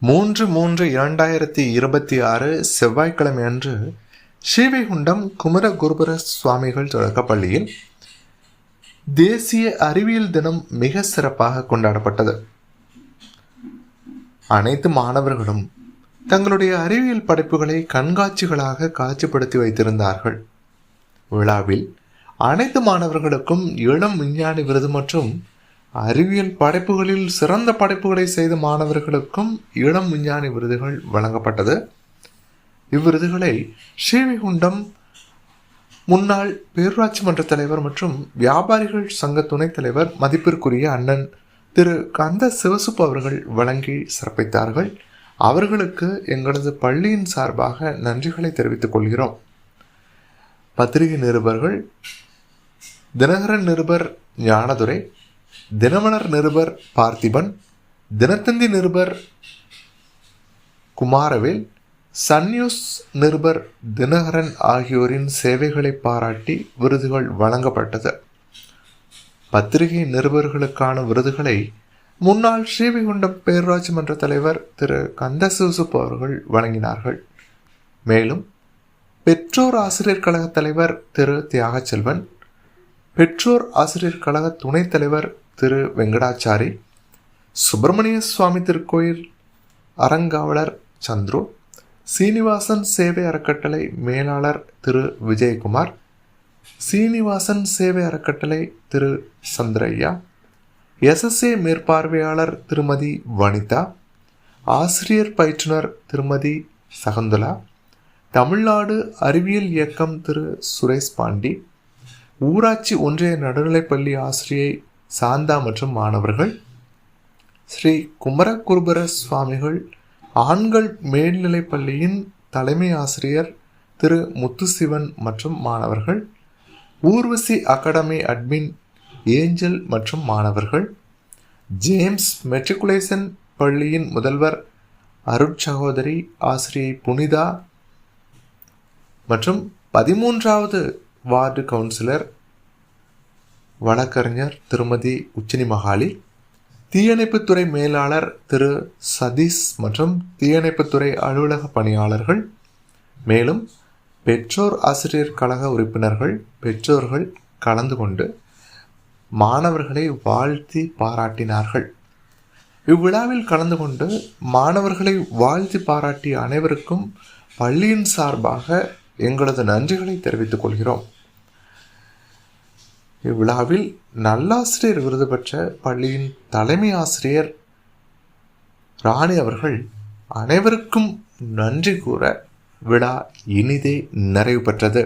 3/3/2026 செவ்வாய்க்கிழமை அன்று ஸ்ரீவைகுண்டம் குமரகுருபர சுவாமிகள் தொடக்கப்பள்ளியில் தேசிய அறிவியல் தினம் மிக சிறப்பாக கொண்டாடப்பட்டது. அனைத்து மாணவர்களும் தங்களுடைய அறிவியல் படைப்புகளை கண்காட்சிகளாக காட்சிப்படுத்தி வைத்திருந்தார்கள். விழாவில் அனைத்து மாணவர்களுக்கும் இளம் விஞ்ஞானி விருது மற்றும் அறிவியல் படைப்புகளில் சிறந்த படைப்புகளை செய்த மாணவர்களுக்கும் இளம் விஞ்ஞானி விருதுகள் வழங்கப்பட்டது. இவ்விருதுகளை ஸ்ரீவைகுண்டம் முன்னாள் பேரூராட்சி மன்ற தலைவர் மற்றும் வியாபாரிகள் சங்க துணைத் தலைவர் மதிப்பிற்குரிய அண்ணன் திரு கந்த சிவசுப்பு அவர்கள் வழங்கி சிறப்பித்தார்கள். அவர்களுக்கு எங்களது பள்ளியின் சார்பாக நன்றிகளை தெரிவித்துக் கொள்கிறோம். பத்திரிகை நிருபர்கள் தினகரன் நிருபர் ஞானதுரை, தினமலர் நிருபர் பார்த்திபன், தினத்தந்தி நிருபர் குமாரவேல், சன் நியூஸ் நிருபர் தினகரன் ஆகியோரின் சேவைகளை பாராட்டி விருதுகள் வழங்கப்பட்டது. பத்திரிகை நிருபர்களுக்கான விருதுகளை முன்னாள் ஸ்ரீவைகுண்டம் பேரூராட்சி மன்ற தலைவர் திரு கந்த சிவசுப்பு அவர்கள் வழங்கினார்கள். மேலும் பெற்றோர் ஆசிரியர் கழக தலைவர் திரு தியாகச்செல்வன், பெற்றோர் ஆசிரியர் கழக துணைத் தலைவர் திரு வெங்கடாச்சாரி, சுப்பிரமணிய சுவாமி திருக்கோயில் அறங்காவலர் சந்துரு, சீனிவாசன் சேவை அறக்கட்டளை மேலாளர் திரு விஜயகுமார், சீனிவாசன் சேவை அறக்கட்டளை திரு சந்திரையா, SSA மேற்பார்வையாளர் திருமதி வனிதா, ஆசிரியர் பயிற்றுனர் திருமதி சகுந்தலா, தமிழ்நாடு அறிவியல் இயக்கம் திரு சுரேஷ் பாண்டி, ஊராட்சி ஒன்றிய நடுநிலைப்பள்ளி ஆசிரியை சாந்தா மற்றும் மாணவர்கள், ஸ்ரீ குமரகுருபர சுவாமிகள் ஆண்கள் மேல்நிலைப்பள்ளியின் தலைமை ஆசிரியர் திரு முத்துசிவன் மற்றும் மாணவர்கள், ஊர்வசி அகாடமி அட்மின் ஏஞ்சல் மற்றும் மாணவர்கள், ஜேம்ஸ் மெட்ரிகுலேஷன் பள்ளியின் முதல்வர் அருட்சகோதரி ஆசிரியை புனிதா மற்றும் 13வது வார்டு கவுன்சிலர் வழக்கறிஞர் திருமதி உச்சினி மகாலி, தீயணைப்புத்துறை மேலாளர் திரு சதீஷ் மற்றும் தீயணைப்புத்துறை அலுவலக பணியாளர்கள், மேலும் பெற்றோர் ஆசிரியர் கழக உறுப்பினர்கள், பெற்றோர்கள் கலந்து கொண்டு மாணவர்களை வாழ்த்தி பாராட்டினார்கள். இவ்விழாவில் கலந்து கொண்டு மாணவர்களை வாழ்த்தி பாராட்டிய அனைவருக்கும் பள்ளியின் சார்பாக எங்களது நன்றிகளை தெரிவித்துக் கொள்கிறோம். இவ்விழாவில் நல்லாசிரியர் விருது பெற்ற பள்ளியின் தலைமை ஆசிரியர் ராணி அவர்கள் அனைவருக்கும் நன்றி கூற விழா இனிதே நிறைவு பெற்றது.